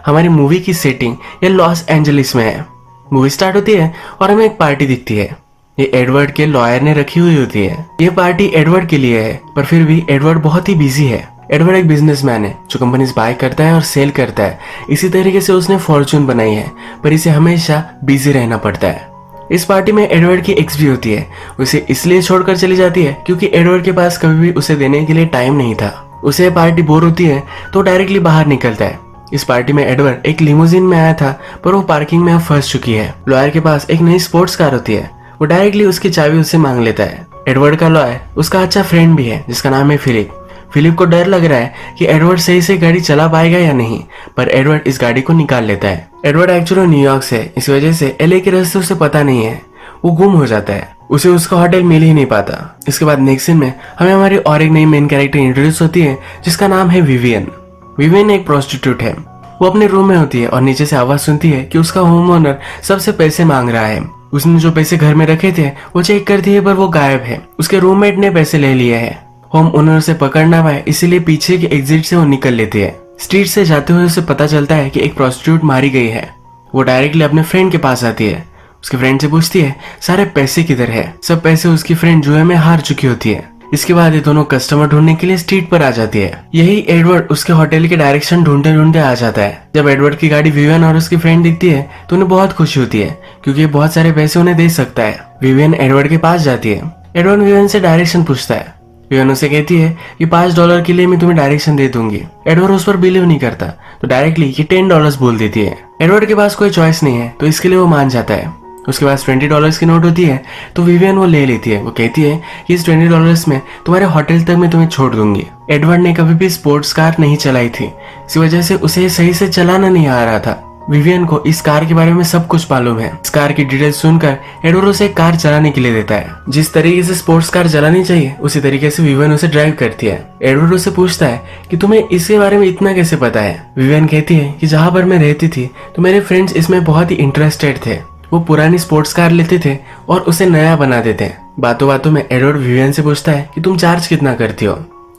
हमारी मूवी की सेटिंग ये लॉस एंजलिस में है। मूवी स्टार्ट होती है और हमें एक पार्टी दिखती है। ये एडवर्ड के लॉयर ने रखी हुई होती है। ये पार्टी एडवर्ड के लिए है, पर फिर भी एडवर्ड बहुत ही बिजी है। एडवर्ड एक बिजनेसमैन है जो कंपनीज बाय करता है और सेल करता है। इसी तरीके से उसने फॉर्चून बनाई है, पर इसे हमेशा बिजी रहना पड़ता है। इस पार्टी में एडवर्ड की एक्स भी होती है। उसे इसलिए छोड़कर चली जाती है क्योंकि एडवर्ड के पास कभी भी उसे देने के लिए टाइम नहीं था। उसे पार्टी बोर होती है तो डायरेक्टली बाहर निकलता है। इस पार्टी में एडवर्ड एक लिमोजिन में आया था, पर वो पार्किंग में अब फंस चुकी है। लॉयर के पास एक नई स्पोर्ट्स कार होती है। वो डायरेक्टली उसकी चाबी उससे मांग लेता है। एडवर्ड का लॉयर उसका अच्छा फ्रेंड भी है जिसका नाम है फिलिप। फिलिप को डर लग रहा है कि एडवर्ड सही से गाड़ी चला पाएगा या नहीं, पर एडवर्ड इस गाड़ी को निकाल लेता है। एडवर्ड एक्चुअली न्यूयॉर्क से, इस वजह से एलए के रास्ते उसे पता नहीं है। वो गुम हो जाता है, उसे उसका होटल मिल ही नहीं पाता। इसके बाद नेक्स्ट सीन में हमें हमारी और एक नई मेन कैरेक्टर इंट्रोड्यूस होती है जिसका नाम है विवियन। विवियन एक प्रोस्टिट्यूट है। वो अपने रूम में होती है और नीचे से आवाज सुनती है कि उसका होम ओनर सबसे पैसे मांग रहा है। उसने जो पैसे घर में रखे थे वो चेक करती है, पर वो गायब है। उसके रूममेट ने पैसे ले लिए हैं। होम ओनर से पकड़ ना पाए इसीलिए पीछे के एग्जिट से वो निकल लेती है। स्ट्रीट से जाते हुए उसे पता चलता है कि एक प्रोस्टिट्यूट मारी गई है। वो डायरेक्टली अपने फ्रेंड के पास आती है। उसके फ्रेंड से पूछती है सारे पैसे किधर है। सब पैसे उसकी फ्रेंड जुए में हार चुकी होती है। इसके बाद ये दोनों कस्टमर ढूंढने के लिए स्ट्रीट पर आ जाती है। यही एडवर्ड उसके होटल के डायरेक्शन ढूंढते ढूंढते आ जाता है। जब एडवर्ड की गाड़ी विवियन और उसकी फ्रेंड दिखती है तो उन्हें बहुत खुशी होती है क्योंकि बहुत सारे पैसे उन्हें दे सकता है। विवियन एडवर्ड के पास जाती है। एडवर्ड विवियन से डायरेक्शन पूछता है। विवियन उसे कहती है कि $5 के लिए मैं तुम्हें डायरेक्शन दे दूंगी। एडवर्ड उस पर बिलीव नहीं करता तो डायरेक्टली ये $10 बोल देती है। एडवर्ड के पास कोई चॉइस नहीं है तो इसके लिए वो मान जाता है। उसके पास $20 की नोट होती है तो विवियन वो ले लेती है। वो कहती है कि इस $20 में तुम्हारे होटल तक मैं तुम्हें छोड़ दूंगी। एडवर्ड ने कभी भी स्पोर्ट्स कार नहीं चलाई थी, इसी वजह से उसे सही से चलाना नहीं आ रहा था। विवियन को इस कार के बारे में सब कुछ मालूम है। इस कार की डिटेल्स सुनकर एडवर्ड उसे कार चलाने के लिए देता है। जिस तरीके से स्पोर्ट्स कार चलानी चाहिए उसी तरीके से विवियन उसे ड्राइव करती है। एडवर्ड उसे पूछता है कि तुम्हें इसके बारे में इतना कैसे पता है। विवियन कहती है कि जहाँ पर मैं रहती थी तो मेरे फ्रेंड्स इसमें बहुत ही इंटरेस्टेड थे। वो पुरानी स्पोर्ट्स कार लेते थे और उसे नया बना देते। बातों बातों में एडवर्ड विवियन से पूछता है कि तुम चार्ज कितना करती हो।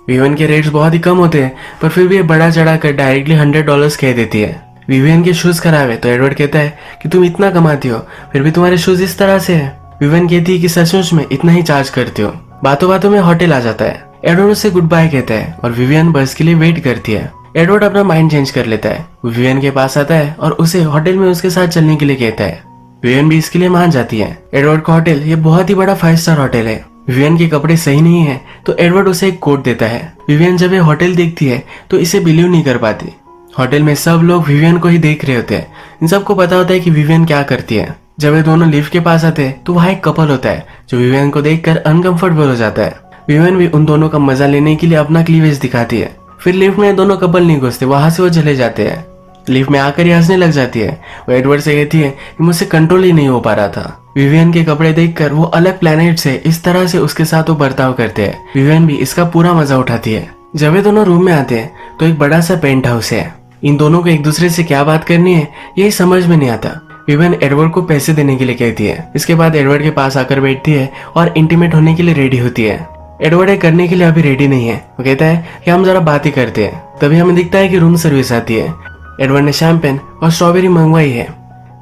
विवियन के रेट्स बहुत ही कम होते हैं, पर फिर भी ये बड़ा चढ़ा कर डायरेक्टली $100 कह देती है। विवियन के शूज खराब है तो एडवर्ड कहता है कि तुम इतना कमाती हो फिर भी तुम्हारे शूज इस तरह से है। विवियन कहती है कि सचमुच में इतना ही चार्ज करती हो। बातों बातों में होटल आ जाता है। एडवर्ड उससे गुड बाय कहता है और विवियन बस के लिए वेट करती है। एडवर्ड अपना माइंड चेंज कर लेता है। विवियन के पास आता है और उसे होटल में उसके साथ चलने के लिए कहता है। विवियन भी इसके लिए मान जाती है। एडवर्ड का होटल ये बहुत ही बड़ा 5 स्टार होटल है। विवियन के कपड़े सही नहीं है तो एडवर्ड उसे एक कोट देता है। विवियन जब ये होटल देखती है तो इसे बिलीव नहीं कर पाती। होटल में सब लोग विवियन को ही देख रहे होते हैं। इन सबको पता होता है कि विवियन क्या करती है। जब ये दोनों लिफ्ट के पास आते हैं तो वहाँ एक कपल होता है जो विवियन को देखकर अनकंफर्टेबल हो जाता है। विवियन भी उन दोनों का मजा लेने के लिए अपना क्लीवेज दिखाती है। फिर लिफ्ट में दोनों कपल नहीं घुसते, वहां से वो चले जाते हैं। लिफ्ट में आकर ही हंसने लग जाती है। वो एडवर्ड से कहती है कि मुझसे कंट्रोल ही नहीं हो पा रहा था। विवियन के कपड़े देखकर वो अलग प्लेनेट से इस तरह से उसके साथ वो बर्ताव करते हैं। विवियन भी इसका पूरा मजा उठाती है। जब ये दोनों रूम में आते हैं तो एक बड़ा सा पेंट हाउस है। इन दोनों को एक दूसरे से क्या बात करनी है यही समझ में नहीं आता। विवियन एडवर्ड को पैसे देने के लिए कहती है। इसके बाद एडवर्ड के पास आकर बैठती है और इंटीमेट होने के लिए रेडी होती है। एडवर्ड ये करने के लिए अभी रेडी नहीं है। वो कहता है कि हम जरा बात ही करते हैं। तभी हमें दिखता है कि रूम सर्विस आती है। एडवर्ड ने शैंपेन और स्ट्रॉबेरी मंगवाई है।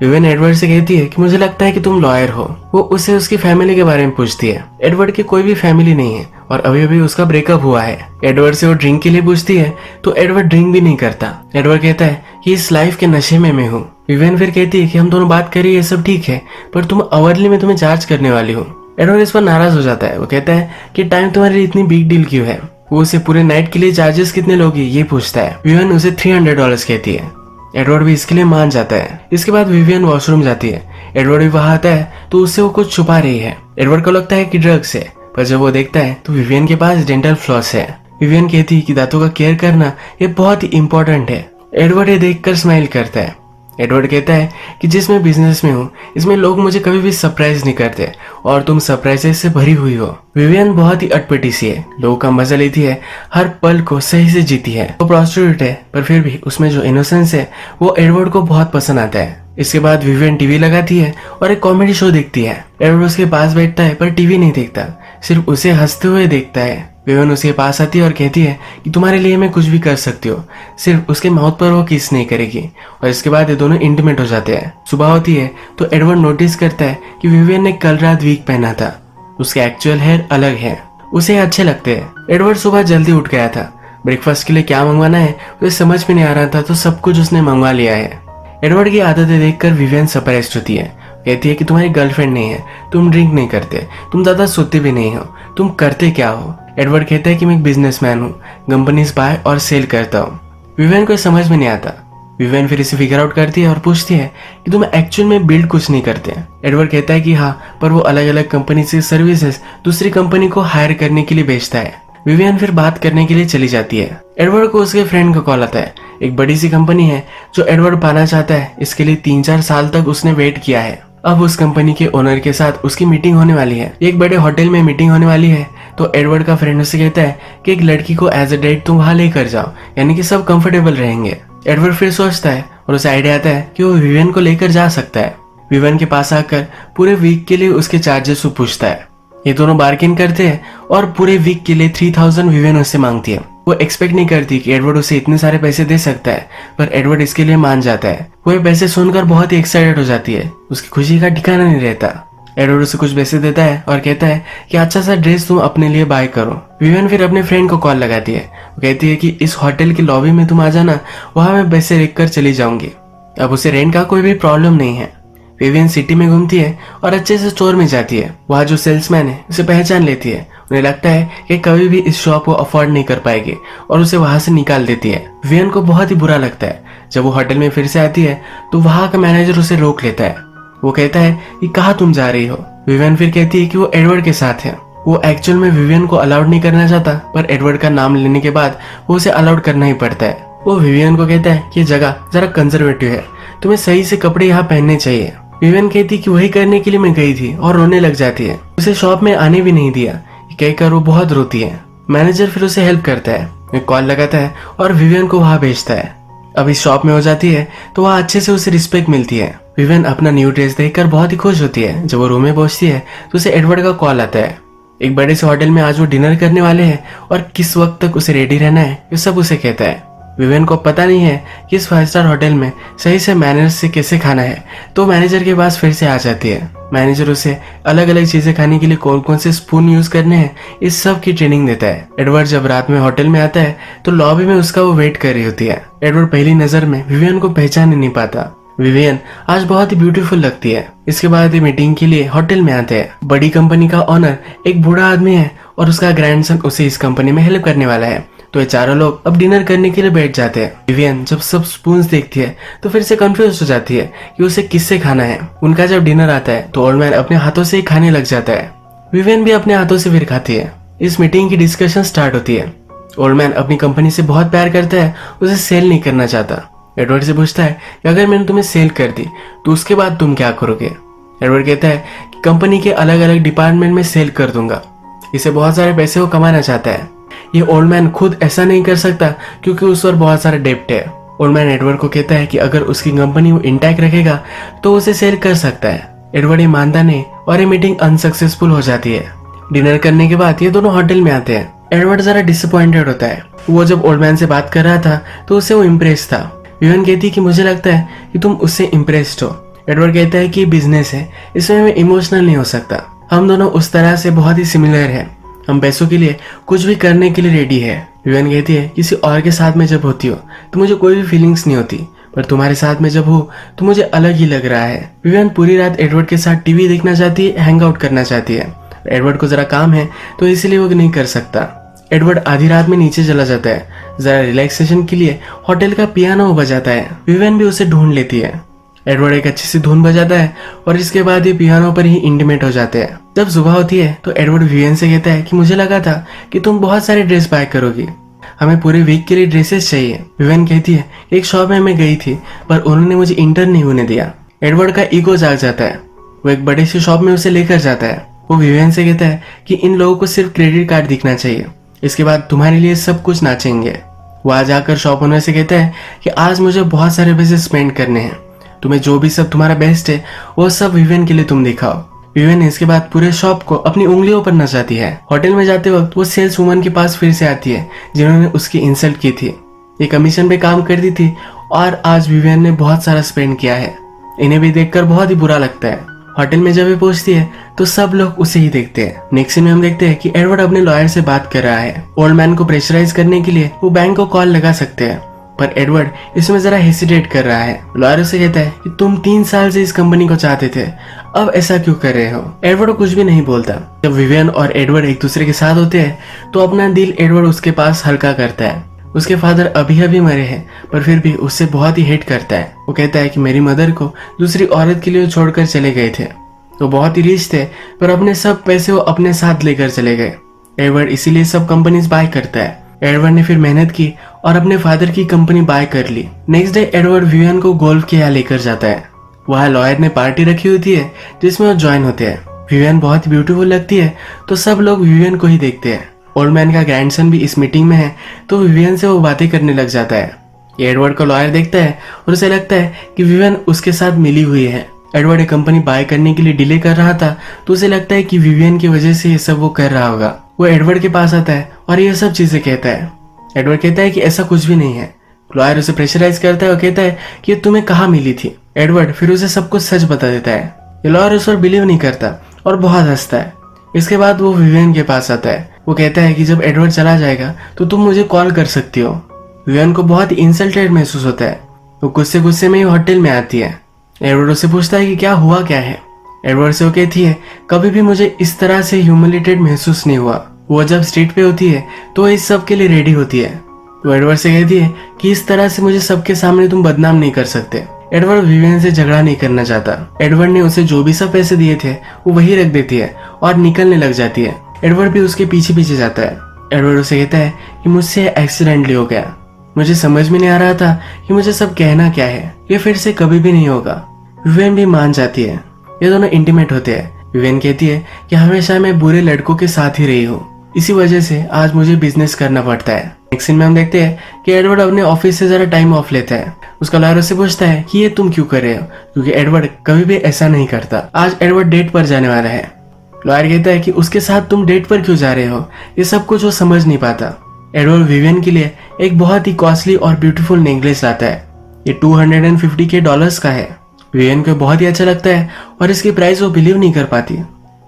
विवियन एडवर्ड से कहती है कि मुझे लगता है कि तुम लॉयर हो। वो उससे उसकी फैमिली के बारे में पूछती है। एडवर्ड की कोई भी फैमिली नहीं है और अभी अभी उसका ब्रेकअप हुआ है। एडवर्ड से वो ड्रिंक के लिए पूछती है तो एडवर्ड ड्रिंक भी नहीं करता। एडवर्ड कहता है कि इस लाइफ के नशे में मैं हूँ। विवियन फिर कहती है कि हम दोनों बात करिए, ये सब ठीक है, पर तुम अवरली में तुम्हें चार्ज करने वाली हो। एडवर्ड इस पर नाराज हो जाता है। वो कहता है कि टाइम तुम्हारे लिए इतनी बिग डील क्यों है। वो उसे पूरे नाइट के लिए चार्जेस कितने लोगे ये पूछता है। विवियन उसे $300 कहती है। एडवर्ड भी इसके लिए मान जाता है। इसके बाद विवियन वॉशरूम जाती है। एडवर्ड भी वहां आता है तो उससे वो कुछ छुपा रही है। एडवर्ड को लगता है कि ड्रग्स है, पर जब वो देखता है तो विवियन के पास डेंटल फ्लॉस है। विवियन कहती है कि दांतों का केयर करना ये बहुत ही इंपॉर्टेंट है। एडवर्ड ये देखकर स्माइल करता है। एडवर्ड कहता है कि जिस मैं बिजनेस में हूँ इसमें लोग मुझे कभी भी सरप्राइज नहीं करते और तुम सरप्राइजेस से भरी हुई हो। विवियन बहुत ही अटपटी सी है, लोगों का मजा लेती है, हर पल को सही से जीती है। वो प्रोस्टिट्यूट है पर फिर भी उसमें जो इनोसेंस है वो एडवर्ड को बहुत पसंद आता है। इसके बाद विवियन टीवी लगाती है और एक कॉमेडी शो देखती है। एडवर्ड उसके पास बैठता है पर टीवी नहीं देखता। सिर्फ उसे हंसते हुए देखता है। विवियन उसके पास आती है और कहती है कि तुम्हारे लिए मैं कुछ भी कर सकती हूँ, सिर्फ उसके माउथ पर वो किस नहीं करेगी। और इसके बाद ये दोनों इंटीमेट हो जाते हैं। सुबह होती है तो एडवर्ड नोटिस करता है कि विवियन ने कल रात वीक पहना था, उसके एक्चुअल हेयर अलग है, उसे अच्छे लगते हैं। एडवर्ड सुबह जल्दी उठ गया था, ब्रेकफास्ट के लिए क्या मंगवाना है उसे समझ में नहीं आ रहा था, तो सब कुछ उसने मंगवा लिया है। एडवर्ड की आदतें देखकर विवियन सरप्राइज्ड होती है, कहती है कि तुम्हारी गर्लफ्रेंड नहीं है, तुम ड्रिंक नहीं करते, तुम ज्यादा सोते भी नहीं हो, तुम करते क्या हो? एडवर्ड कहता है कि मैं एक बिजनेसमैन हूँ, कंपनीज बाय और सेल करता हूँ। विवियन को समझ में नहीं आता। विवियन फिर इसे फिगर आउट करती है और पूछती है कि तुम एक्चुअल में बिल्ड कुछ नहीं करते। एडवर्ड कहता है कि हाँ, पर वो अलग अलग कंपनी से सर्विसेज दूसरी कंपनी को हायर करने के लिए बेचता है। विवियन फिर बात करने के लिए चली जाती है। एडवर्ड को उसके फ्रेंड का कॉल आता है। एक बड़ी सी कंपनी है जो एडवर्ड पाना चाहता है, इसके लिए 3-4 साल तक उसने वेट किया है। अब उस कंपनी के ओनर के साथ उसकी मीटिंग होने वाली है। एक बड़े होटल में मीटिंग होने वाली है, तो एडवर्ड का फ्रेंड उसे कहता है कि एक लड़की को एज अ डेट तुम वहां लेकर जाओ, यानी कि सब कंफर्टेबल रहेंगे। एडवर्ड फिर सोचता है और उसे आइडिया आता है कि वो विवियन को लेकर जा सकता है। विवियन के पास आकर पूरे वीक के लिए उसके चार्जेस को पूछता है। ये दोनों बार्गेन करते हैं और पूरे वीक के लिए 3000 विवियन उससे मांगती है। वो एक्सपेक्ट नहीं करती कि एडवर्ड उसे इतने सारे पैसे दे सकता है, पर एडवर्ड इसके लिए मान जाता है। वो ये पैसे सुनकर बहुत ही एक्साइटेड हो जाती है, उसकी खुशी का ठिकाना नहीं रहता। एडवर्ड उसे कुछ पैसे देता है और कहता है कि अच्छा सा ड्रेस तुम अपने लिए बाय करो। विवियन फिर अपने फ्रेंड को कॉल लगाती है। वो कहती है कि इस होटल की लॉबी में तुम आ जाना, वहां मैं पैसे रख कर चली जाऊंगी। अब उसे रेंट का कोई भी प्रॉब्लम नहीं है। विवियन सिटी में घूमती है और अच्छे से स्टोर में जाती है। वहाँ जो सेल्समैन है उसे पहचान लेती है। उन्हें लगता है कि कभी भी इस शॉप को अफोर्ड नहीं कर पाएगी और उसे वहां से निकाल देती है। विवियन को बहुत ही बुरा लगता है। जब वो होटल में फिर से आती है तो वहां का मैनेजर उसे रोक लेता है। वो कहता है कि कहाँ तुम जा रही हो? विवियन फिर कहती है कि वो एडवर्ड के साथ है। वो एक्चुअल में विवियन को अलाउड नहीं करना चाहता, पर एडवर्ड का नाम लेने के बाद वो उसे अलाउड करना ही पड़ता है। वो विवियन को कहता है कि जगह जरा कंजर्वेटिव है, तुम्हें सही से कपड़े यहाँ पहनने चाहिए। विवियन कहती कि वही करने के लिए मैं गई थी और रोने लग जाती है। उसे शॉप में आने भी नहीं दिया, कहकर वो बहुत रोती है। मैनेजर फिर उसे हेल्प करता है, एक कॉल लगाता है और विवियन को वहां भेजता है। अब इस शॉप में हो जाती है तो वहाँ अच्छे से उसे रिस्पेक्ट मिलती है। विवियन अपना न्यू ड्रेस देखकर बहुत ही खुश होती है। जब वो रूम में पहुंचती है तो उसे एडवर्ड का कॉल आता है। एक बड़े से होटल में आज वो डिनर करने वाले हैं और किस वक्त तक उसे रेडी रहना है ये सब उसे कहता है। विवियन को पता नहीं है कि इस 5 स्टार होटल में सही से मैनर्स से कैसे खाना है, तो मैनेजर के पास फिर से आ जाती है। मैनेजर उसे अलग अलग चीजें खाने के लिए कौन कौन से स्पून यूज करने हैं इस सब की ट्रेनिंग देता है। एडवर्ड जब रात में होटल में आता है तो लॉबी में उसका वो वेट कर रही होती है। एडवर्ड पहली नजर में विवियन को पहचान ही नहीं पाता। विवियन आज बहुत ही ब्यूटीफुल लगती है। इसके बाद ये मीटिंग के लिए होटल में आते हैं। बड़ी कंपनी का ओनर एक बूढ़ा आदमी है और उसका ग्रैंडसन उसे इस कंपनी में हेल्प करने वाला है। तो ये चारों लोग अब डिनर करने के लिए बैठ जाते हैं। विवियन जब सब स्पून्स देखती है तो फिर से कंफ्यूज हो जाती है कि उसे किससे खाना है। उनका जब डिनर आता है तो ओल्ड मैन अपने हाथों से ही खाने लग जाता है। विवियन भी अपने हाथों से फिर खाती है। इस मीटिंग की डिस्कशन स्टार्ट होती है। ओल्ड मैन अपनी कंपनी से बहुत प्यार करता है, उसे सेल नहीं करना चाहता। एडवर्ड से पूछता है कि अगर मैंने तुम्हें सेल कर दी तो उसके बाद तुम क्या करोगे? एडवर्ड कहता है कि कंपनी के अलग अलग डिपार्टमेंट में सेल कर दूंगा। इसे बहुत सारे पैसे को कमाना चाहता है। ये ओल्ड मैन खुद ऐसा नहीं कर सकता क्योंकि उस पर बहुत सारा डेब्ट है। ओल्ड मैन एडवर्ड को कहता है कि अगर उसकी कंपनी वो इंटैक्ट रखेगा तो उसे सेल कर सकता है। एडवर्ड ये मानता नहीं और ये मीटिंग अनसक्सेसफुल हो जाती है। डिनर करने के बाद ये दोनों होटल में आते हैं। एडवर्ड जरा डिसअपॉइंटेड होता है। वो जब ओल्ड मैन से बात कर रहा था तो उससे वो इम्प्रेस था। विवियन कहती कि मुझे लगता है कि तुम उससे इम्प्रेस्ड हो। एडवर्ड कहता है कि बिजनेस है, इसमें मैं इमोशनल नहीं हो सकता। हम दोनों उस तरह से बहुत ही सिमिलर हैं। हम पैसों के लिए कुछ भी करने के लिए रेडी है। विवियन कहती है किसी और के साथ में जब होती हो तो मुझे कोई भी फीलिंग्स नहीं होती, पर तुम्हारे साथ में जब हो तो मुझे अलग ही लग रहा है। विवियन पूरी रात एडवर्ड के साथ टीवी देखना चाहती है, हैंग आउट करना चाहती है। एडवर्ड को जरा काम है तो इसलिए वो नहीं कर सकता। एडवर्ड आधी रात में नीचे चला जाता है। जरा रिलैक्सेशन के लिए होटल का पियानो बजाता है। विवियन भी उसे ढूंढ लेती है। एडवर्ड एक अच्छी सी धुन बजाता है और इसके बाद ये पियानो पर ही इंटीमेट हो जाते हैं। जब सुबह होती है तो एडवर्ड विवियन से कहता है कि मुझे लगा था कि तुम बहुत सारे ड्रेस बाय करोगी, हमें पूरे वीक के लिए ड्रेसेस चाहिए। विवियन कहती है एक शॉप में मैं गई थी पर उन्होंने मुझे इंटर नहीं होने दिया। एडवर्ड का ईगो जाग जाता है। वो एक बड़े से शॉप में उसे लेकर जाता है। वो विवियन से कहता है कि इन लोगों को सिर्फ क्रेडिट कार्ड दिखना चाहिए, इसके बाद तुम्हारे लिए सब कुछ नाचेंगे। वहां जाकर शॉप ओनर से कहता है कि आज मुझे बहुत सारे पैसे स्पेंड करने हैं, तुम्हें जो भी सब तुम्हारा बेस्ट है वो सब विवियन के लिए तुम दिखाओ। विवियन इसके बाद पूरे शॉप को अपनी उंगलियों पर नचाती है। होटल में जाते वक्त वो सेल्स वुमन के पास फिर से आती है जिन्होंने उसकी इंसल्ट की थी। ये कमीशन पे काम करती थी और आज विवियन ने बहुत सारा स्पेंड किया है। इन्हें भी देखकर बहुत ही बुरा लगता है। होटल में जब ये पहुंचती है तो सब लोग उसे ही देखते हैं। नेक्स्ट सीन में हम देखते हैं कि एडवर्ड अपने लॉयर से बात कर रहा है। ओल्ड मैन को प्रेशराइज करने के लिए वो बैंक को कॉल लगा सकते हैं, पर एडवर्ड इसमें जरा हेसिटेट कर रहा है। लॉयर उसे कहता है कि तुम 3 साल से इस कंपनी को चाहते थे, अब ऐसा क्यों कर रहे हो। एडवर्ड कुछ भी नहीं बोलता। जब विवियन और एडवर्ड एक दूसरे के साथ होते हैं तो अपना दिल एडवर्ड उसके पास हल्का करता है। उसके फादर अभी अभी मरे हैं, पर फिर भी उससे बहुत ही हेट करता है। वो कहता है कि मेरी मदर को दूसरी औरत के लिए छोड़कर चले गए थे। वो बहुत ही रिच थे, पर अपने सब पैसे वो अपने साथ लेकर चले गए। एडवर्ड इसीलिए सब कंपनीज बाय करता है। एडवर्ड ने फिर मेहनत की और अपने फादर की कंपनी बाय कर ली। नेक्स्ट डे एडवर्ड विवियन को गोल्फ के यहाँ लेकर जाता है। वहाँ लॉयर ने पार्टी रखी होती है जिसमें वो ज्वाइन होते हैं। विवियन बहुत ही ब्यूटीफुल लगती है तो सब लोग विवियन को ही देखते हैं। ओल्ड मैन का ग्रैंडसन भी इस मीटिंग में है तो विवियन से वो बातें करने लग जाता है। एडवर्ड को लॉयर देखता है और उसे लगता है कि विवियन उसके साथ मिली हुई है। एडवर्ड एक कंपनी बाय करने के लिए डिले कर रहा था तो उसे लगता है कि विवियन की वजह से ये सब वो कर रहा होगा। वो एडवर्ड के पास आता है और ये सब चीजें कहता है। एडवर्ड कहता है कि ऐसा कुछ भी नहीं है। लॉयर उसे प्रेशराइज करता है और कहता है कि ये तुम्हें कहाँ मिली थी। एडवर्ड फिर उसे सब कुछ सच बता देता है। ये लॉयर उस पर बिलीव नहीं करता और बहुत हंसता है। इसके बाद वो विवियन के पास आता है। वो कहता है कि जब एडवर्ड चला जाएगा तो तुम मुझे कॉल कर सकती हो। विवियन को बहुत ही इंसल्टेड महसूस होता है। वो गुस्से में ही होटल में आती है। एडवर्ड उससे पूछता है कि क्या हुआ क्या है। एडवर्ड से वो कहती है कभी भी मुझे इस तरह से ह्यूमिलेटेड महसूस नहीं हुआ। वो जब स्ट्रीट पे होती है तो इस सब के लिए रेडी होती है। वो एडवर्ड से कहती है कि इस तरह से मुझे सबके सामने तुम बदनाम नहीं कर सकते। एडवर्ड विवियन से झगड़ा नहीं करना चाहता। एडवर्ड ने उसे जो भी सब पैसे दिए थे वो वही रख देती है और निकलने लग जाती है। एडवर्ड भी उसके पीछे पीछे जाता है। एडवर्ड उसे कहता है कि मुझसे एक्सीडेंटली हो गया, मुझे समझ में नहीं आ रहा था कि मुझे सब कहना क्या है, ये फिर से कभी भी नहीं होगा। विवियन भी मान जाती है। ये दोनों इंटीमेट होते हैं। विवियन कहती है कि हमेशा मैं बुरे लड़कों के साथ ही रही हूँ, इसी वजह से आज मुझे बिजनेस करना पड़ता है। नेक्स्ट सीन में हम देखते हैं कि एडवर्ड अपने ऑफिस से जरा टाइम ऑफ लेता है। उसका लॉयर उससे पूछता है कि ये तुम क्यों कर रहे हो, क्योंकि एडवर्ड कभी भी ऐसा नहीं करता। आज एडवर्ड डेट पर जाने वाला है। लॉयर कहता है कि उसके साथ तुम डेट पर क्यों जा रहे हो। ये सब कुछ वो समझ नहीं पाता। एडवर्ड विवियन के लिए एक बहुत ही कॉस्टली और ब्यूटीफुल नेकलेस लाता है। ये $250 का है। विवियन को बहुत ही अच्छा लगता है और इसकी प्राइस वो बिलीव नहीं कर पाती।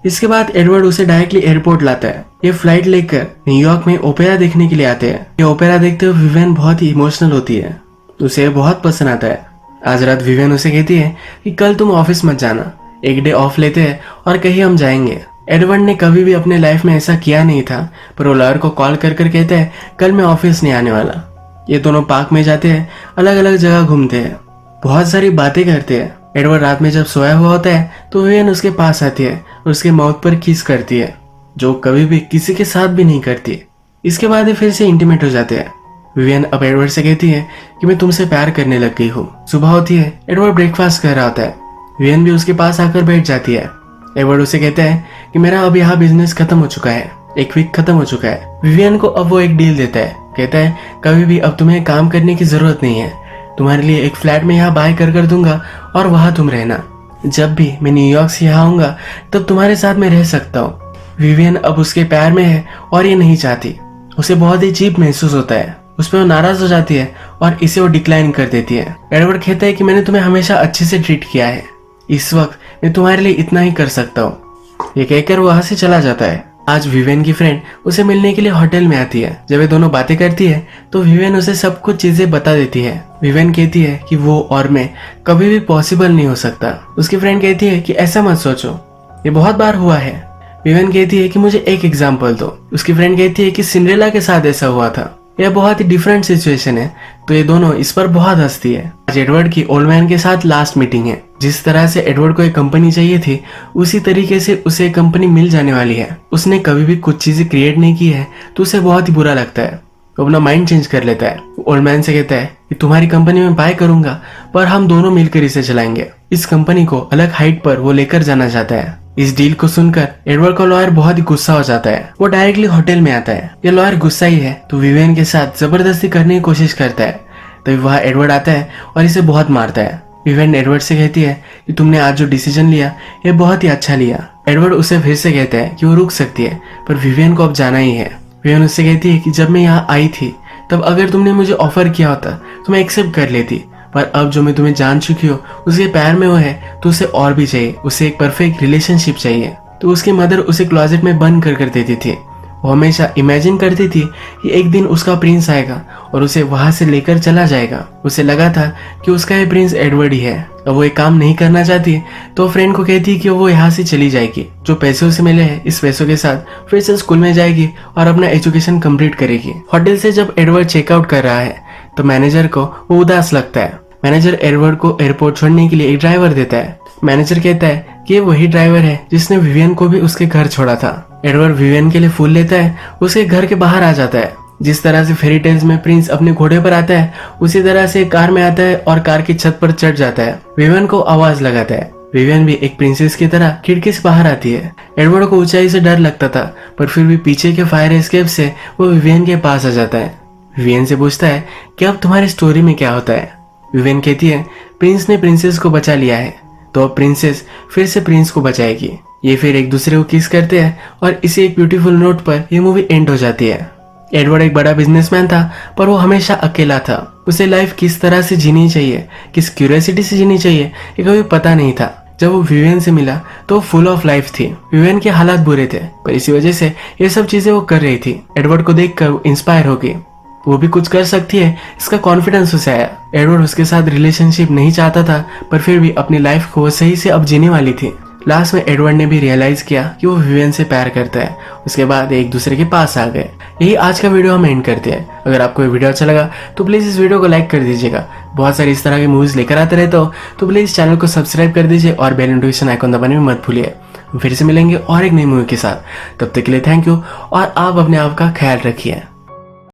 इसके बाद एडवर्ड उसे डायरेक्टली एयरपोर्ट लाता है। ये फ्लाइट लेकर न्यूयॉर्क में ओपेरा देखने के लिए आते हैं। ये ओपेरा देखते हुए विवियन बहुत ही इमोशनल होती है। उसे बहुत पसंद आता है। आज रात विवियन उसे कहती है कि कल तुम ऑफिस मत जाना, एक डे ऑफ लेते हैं और कहीं हम जाएंगे। एडवर्ड ने कभी भी अपने लाइफ में ऐसा किया नहीं था, पर वो लॉयर को कॉल कर कर कहता है कल मैं ऑफिस नहीं आने वाला। ये दोनों पार्क में जाते हैं, अलग अलग जगह घूमते हैं, बहुत सारी बातें करते हैं। एडवर्ड रात में जब सोया हुआ होता है तो विवियन उसके पास आती है और उसके माउथ पर किस करती है, जो कभी भी किसी के साथ भी नहीं करती। इसके बाद ये फिर से इंटीमेट हो जाते हैं। विवियन अब एडवर्ड से कहती है कि मैं तुमसे प्यार करने लग गई हूँ। सुबह होती है, एडवर्ड ब्रेकफास्ट कर रहा होता है। विवियन भी उसके पास आकर बैठ जाती है। एडवर्ड उसे कहता है कि मेरा अब यहाँ बिजनेस खत्म हो चुका है, एक वीक खत्म हो चुका है। विवियन को अब वो एक डील देता है। कहता है कभी भी अब तुम्हें काम करने की जरूरत नहीं है, तुम्हारे लिए एक फ्लैट में यहाँ बाय कर दूंगा और वहां तुम रहना। जब भी मैं न्यूयॉर्क से यहाँ आऊंगा तब तुम्हारे साथ मैं रह सकता हूँ। विवियन अब उसके प्यार में है और ये नहीं चाहती। उसे बहुत ही चीप महसूस होता है। उस पर वो नाराज हो जाती है और इसे वो डिक्लाइन कर देती है। एडवर्ड कहता है कि मैंने तुम्हें हमेशा अच्छे से ट्रीट किया है, इस वक्त मैं तुम्हारे लिए इतना ही कर सकता हूँ। ये कहकर वो वहां से चला जाता है। आज विवियन की फ्रेंड उसे मिलने के लिए होटल में आती है। जब ये दोनों बातें करती है तो विवियन उसे सब कुछ चीजें बता देती है। विवियन कहती है कि वो और मैं कभी भी पॉसिबल नहीं हो सकता। उसकी फ्रेंड कहती है कि ऐसा मत सोचो, ये बहुत बार हुआ है। विवियन कहती है कि मुझे एक एग्जाम्पल दो। उसकी फ्रेंड कहती है कि सिंड्रेला के साथ ऐसा हुआ था। यह बहुत ही डिफरेंट सिचुएशन है, तो ये दोनों इस पर बहुत हंसती है। आज एडवर्ड की ओल्ड मैन के साथ लास्ट मीटिंग है। जिस तरह से एडवर्ड को एक कंपनी चाहिए थी, उसी तरीके से उसे एक कंपनी मिल जाने वाली है। उसने कभी भी कुछ चीजें क्रिएट नहीं की है तो उसे बहुत ही बुरा लगता है। वो अपना माइंड चेंज कर लेता है। ओल्ड मैन से कहता है कि तुम्हारी कंपनी में बाय करूंगा, पर हम दोनों मिलकर इसे चलाएंगे। इस कंपनी को अलग हाइट पर वो लेकर जाना चाहता है। इस डील को सुनकर एडवर्ड का लॉयर बहुत ही गुस्सा हो जाता है। वो डायरेक्टली होटल में आता है। ये लॉयर गुस्सा ही है तो विवियन के साथ जबरदस्ती करने की कोशिश करता है। तभी वहाँ एडवर्ड आता है और इसे बहुत मारता है। विवियन एडवर्ड से कहती है कि तुमने आज जो डिसीजन लिया ये बहुत ही अच्छा लिया। एडवर्ड उसे फिर से कहता है कि वो रुक सकती है, पर विवियन को अब जाना ही है। विवियन उससे कहती है कि जब मैं यहाँ आई थी तब अगर तुमने मुझे ऑफर किया होता तो मैं एक्सेप्ट कर लेती, पर अब जो मैं तुम्हें जान चुकी हूँ उसके प्यार में वो है तो उसे और भी चाहिए, उसे एक परफेक्ट रिलेशनशिप चाहिए। तो उसकी मदर उसे क्लोजेट में बंद कर देती थी। वो हमेशा इमेजिन करती थी कि एक दिन उसका प्रिंस आएगा और उसे वहां से लेकर चला जाएगा। उसे लगा था कि उसका ये प्रिंस एडवर्ड ही है। अब वो एक काम नहीं करना चाहती तो फ्रेंड को कहती है कि वो यहाँ से चली जाएगी। जो पैसे उसे मिले हैं इस पैसों के साथ फिर से स्कूल में जाएगी और अपना एजुकेशन कंप्लीट करेगी। होटल से जब एडवर्ड चेकआउट कर रहा है तो मैनेजर को वो उदास लगता है। मैनेजर एडवर्ड को एयरपोर्ट छोड़ने के लिए एक ड्राइवर देता है। मैनेजर कहता है कि ये वही ड्राइवर है जिसने विवियन को भी उसके घर छोड़ा था। एडवर्ड विवियन के लिए फूल लेता है, उसके घर के बाहर आ जाता है। जिस तरह से फेरी टेल्स में प्रिंस अपने घोड़े पर आता है उसी तरह से कार में आता है और कार की छत पर चढ़ जाता है। विवियन को आवाज लगाता है। विवियन भी एक प्रिंसेस की तरह खिड़की से बाहर आती है। एडवर्ड को ऊंचाई से डर लगता था, पर फिर भी पीछे के फायर एस्केप से वो विवियन के पास आ जाता है। विवियन से पूछता है कि अब तुम्हारी स्टोरी में क्या होता है। विवियन कहती है प्रिंस ने प्रिंसेस को बचा लिया है तो अब प्रिंसेस फिर से प्रिंस को बचाएगी। ये फिर एक दूसरे को किस करते हैं और इसी एक ब्यूटीफुल नोट पर ये मूवी एंड हो जाती है। एडवर्ड एक बड़ा बिजनेसमैन था पर वो हमेशा अकेला था। उसे लाइफ किस तरह से जीनी चाहिए, किस क्यूरियोसिटी से जीनी चाहिए ये कभी पता नहीं था। जब वो विवियन से मिला तो वो फुल ऑफ लाइफ थी। विवियन के हालात बुरे थे पर इसी वजह से ये सब चीजें वो कर रही थी। एडवर्ड को देखकर वो इंस्पायर हो गई, वो भी कुछ कर सकती है इसका कॉन्फिडेंस उसे आया। एडवर्ड उसके साथ रिलेशनशिप नहीं चाहता था पर फिर भी अपनी लाइफ को वो सही से अब जीने वाली थी। लास्ट में एडवर्ड ने भी रियलाइज किया कि वो विवियन से प्यार करता है। उसके बाद एक दूसरे के पास आ गए। यही आज का वीडियो हम एंड करते हैं। अगर आपको ये वीडियो अच्छा लगा तो प्लीज इस वीडियो को लाइक कर दीजिएगा। बहुत सारी इस तरह की मूवीज लेकर आते रहता हो तो प्लीज चैनल को सब्सक्राइब कर दीजिए और बेल नोटिफिकेशन आइकन दबाने में मत भूलिए। फिर से मिलेंगे और एक नई मूवी के साथ, तब तक के लिए थैंक यू और आप अपने आप का ख्याल रखिए।